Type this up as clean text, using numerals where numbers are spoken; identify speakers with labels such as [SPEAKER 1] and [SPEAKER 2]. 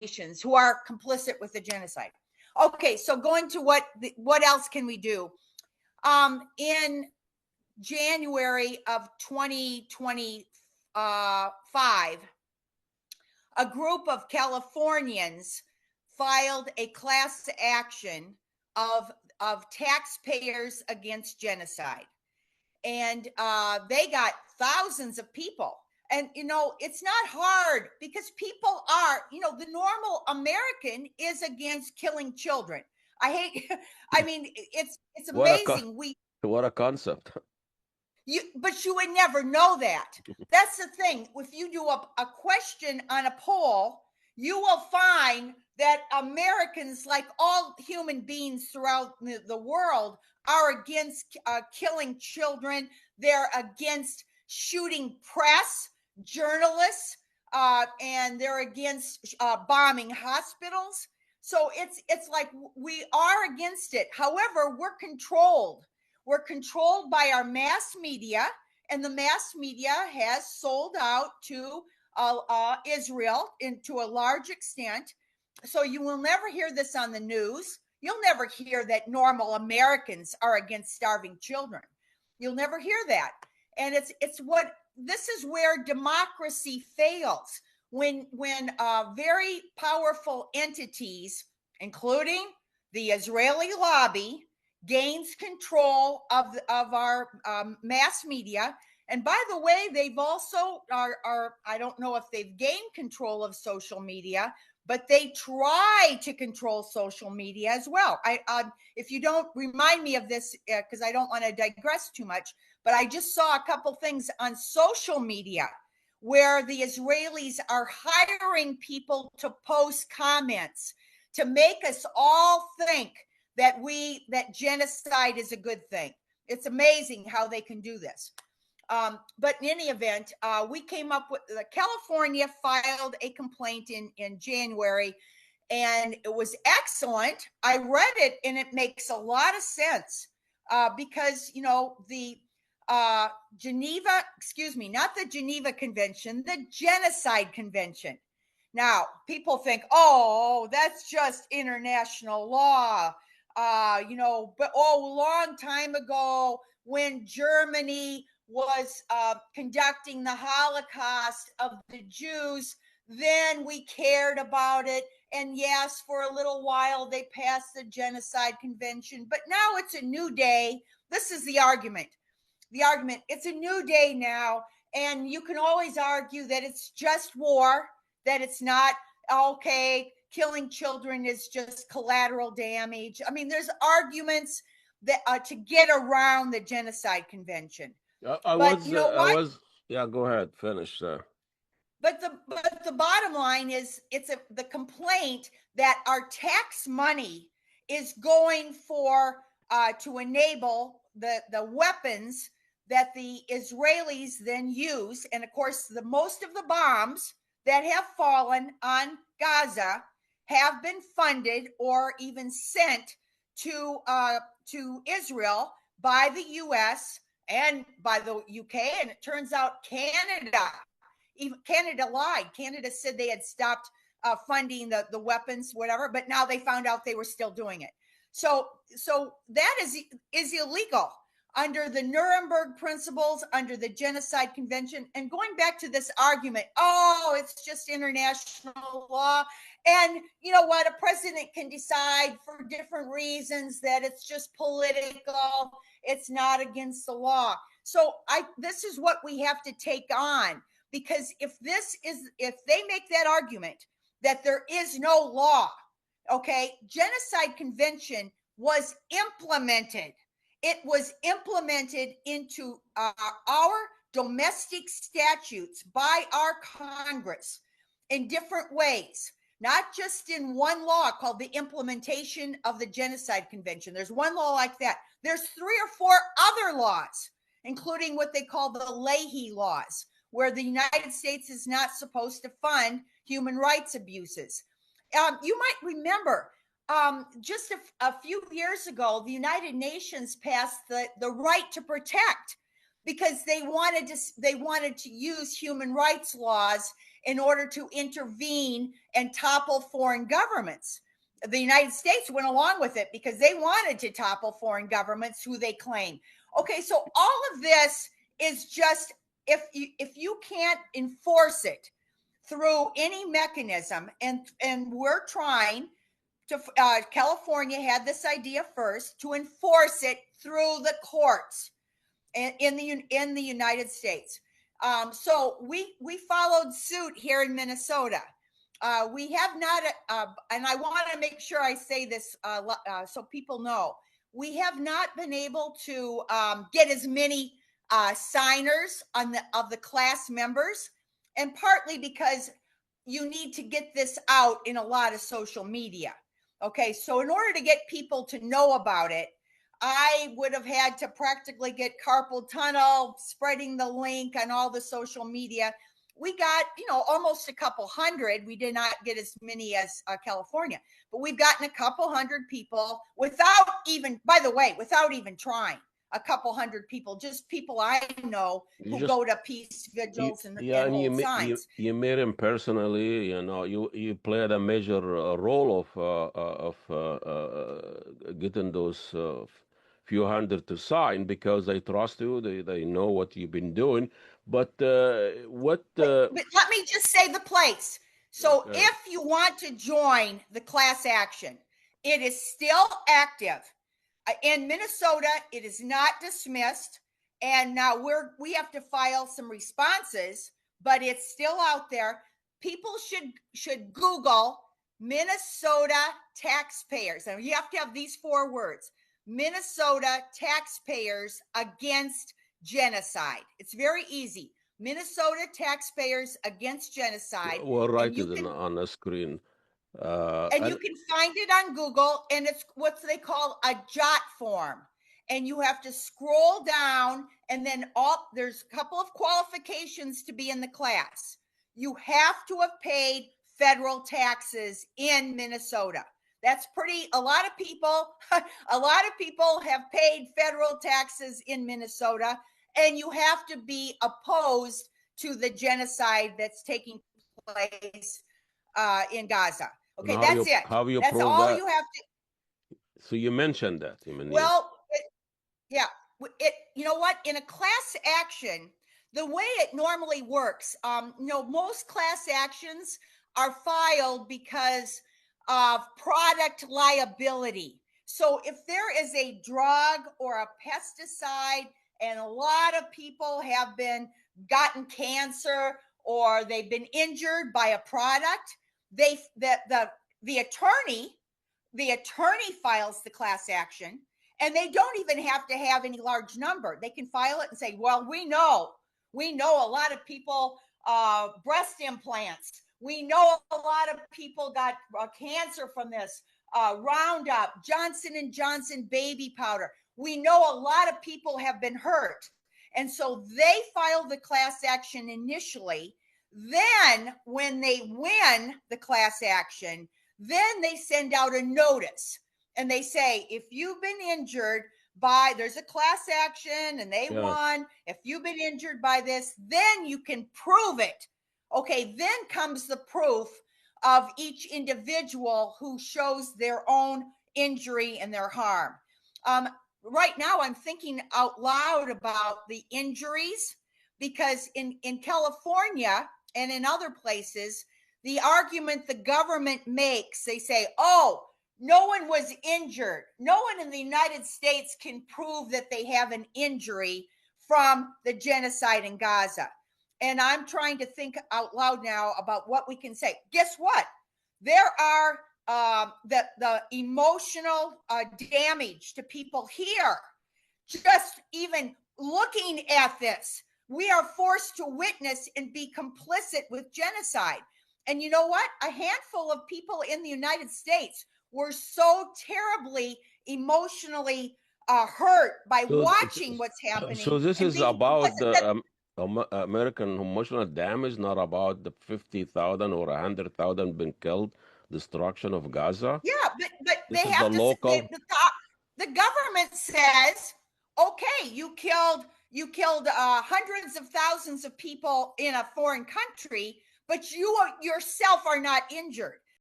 [SPEAKER 1] nations who are complicit with the genocide. Okay, so going to what else can we do? In January of 2025, a group of Californians filed a class action of taxpayers against genocide. And they got thousands of people. And, it's not hard because people are, the normal American is against killing children. I mean, it's amazing.
[SPEAKER 2] What a concept.
[SPEAKER 1] But you would never know that. That's the thing. If you do a question on a poll, you will find that Americans, like all human beings throughout the world, are against killing children. They're against shooting press, journalists, and they're against bombing hospitals. So it's like we are against it. However, we're controlled. We're controlled by our mass media, and the mass media has sold out to Israel to a large extent. So you will never hear this on the news. You'll never hear that normal Americans are against starving children. You'll never hear that. And this is where democracy fails, when very powerful entities, including the Israeli lobby, gains control of our mass media. And by the way, they've also I don't know if they've gained control of social media, but they try to control social media as well. If you don't remind me of this, because I don't want to digress too much, but I just saw a couple things on social media where the Israelis are hiring people to post comments to make us all think that genocide is a good thing. It's amazing how they can do this. But in any event, we came up with California filed a complaint in January, and it was excellent. I read it, and it makes a lot of sense because the Geneva, not the Geneva Convention, the Genocide Convention. Now, people think, oh, that's just international law. But long time ago, when Germany was conducting the Holocaust of the Jews, then we cared about it. And yes, for a little while, they passed the Genocide Convention. But now it's a new day. This is the argument. It's a new day now. And you can always argue that it's just war, that it's not, okay, killing children is just collateral damage. I mean, there's arguments that to get around the Genocide Convention.
[SPEAKER 2] Yeah, go ahead, finish.
[SPEAKER 1] But the bottom line is, the complaint that our tax money is going for to enable the weapons that the Israelis then use, and of course, the most of the bombs that have fallen on Gaza have been funded or even sent to Israel by the U.S. and by the UK. And it turns out Canada lied. Canada said they had stopped funding the weapons, whatever, but now they found out they were still doing it. So that is illegal under the Nuremberg principles, under the Genocide Convention. And going back to this argument, oh, it's just international law. And you know what? A president can decide for different reasons that it's just political. It's not against the law. So this is what we have to take on, because if they make that argument that there is no law, okay, Genocide Convention was implemented. It was implemented into our domestic statutes by our Congress in different ways, not just in one law called the Implementation of the Genocide Convention. There's one law like that. There's 3 or 4 other laws, including what they call the Leahy laws, where the United States is not supposed to fund human rights abuses. You might remember just a few years ago, the United Nations passed the right to protect, because they wanted to use human rights laws in order to intervene and topple foreign governments. The United States went along with it because they wanted to topple foreign governments who they claim. Okay, so all of this is just, if you can't enforce it through any mechanism, and we're trying to, California had this idea first, to enforce it through the courts in the United States. So we followed suit here in Minnesota. We have not, and I want to make sure I say this so people know, we have not been able to get as many signers of the class members, and partly because you need to get this out in a lot of social media. Okay, so in order to get people to know about it, I would have had to practically get carpal tunnel, spreading the link on all the social media. We got, almost a couple hundred. We did not get as many as California, but we've gotten a couple hundred people without even trying. A couple hundred people, just people I know who go to peace vigils and hold signs.
[SPEAKER 2] You met him personally. You played a major role of getting those few hundred to sign because they trust you. They know what you've been doing. But
[SPEAKER 1] But let me just say the place. So if you want to join the class action, it is still active. In Minnesota, it is not dismissed. And now we have to file some responses, but it's still out there. People should Google Minnesota taxpayers. And you have to have these 4 words: Minnesota taxpayers against genocide. It's very easy. Minnesota taxpayers against genocide.
[SPEAKER 2] We'll write it on the screen.
[SPEAKER 1] And you can find it on Google, and it's what they call a jot form. And you have to scroll down, and then there's a couple of qualifications to be in the class. You have to have paid federal taxes in Minnesota. That's a lot of people have paid federal taxes in Minnesota, and you have to be opposed to the genocide that's taking place in Gaza. Okay, that's it.
[SPEAKER 2] How you
[SPEAKER 1] that's
[SPEAKER 2] prove
[SPEAKER 1] all
[SPEAKER 2] that?
[SPEAKER 1] You have to.
[SPEAKER 2] So you mentioned that.
[SPEAKER 1] You know what? In a class action, the way it normally works, most class actions are filed because of product liability. So if there is a drug or a pesticide and a lot of people have gotten cancer or they've been injured by a product, the attorney files the class action, and they don't even have to have any large number. They can file it and say, well, we know a lot of people breast implants. We know a lot of people got cancer from this. Roundup, Johnson & Johnson baby powder. We know a lot of people have been hurt. And so they file the class action initially. Then when they win the class action, then they send out a notice. And they say, if you've been injured there's a class action and they won. If you've been injured by this, then you can prove it. Okay, then comes the proof of each individual who shows their own injury and their harm. Right now, I'm thinking out loud about the injuries because in California and in other places, the argument the government makes, they say, oh, no one was injured. No one in the United States can prove that they have an injury from the genocide in Gaza. And I'm trying to think out loud now about what we can say. Guess what? There are the emotional damage to people here. Just even looking at this, we are forced to witness and be complicit with genocide. And you know what? A handful of people in the United States were so terribly emotionally hurt by watching what's happening.
[SPEAKER 2] So this is about the American emotional damage, not about the 50,000 or 100,000 been killed, destruction of Gaza.
[SPEAKER 1] Yeah, but they have the government says, okay, you killed hundreds of thousands of people in a foreign country, but you yourself are not injured.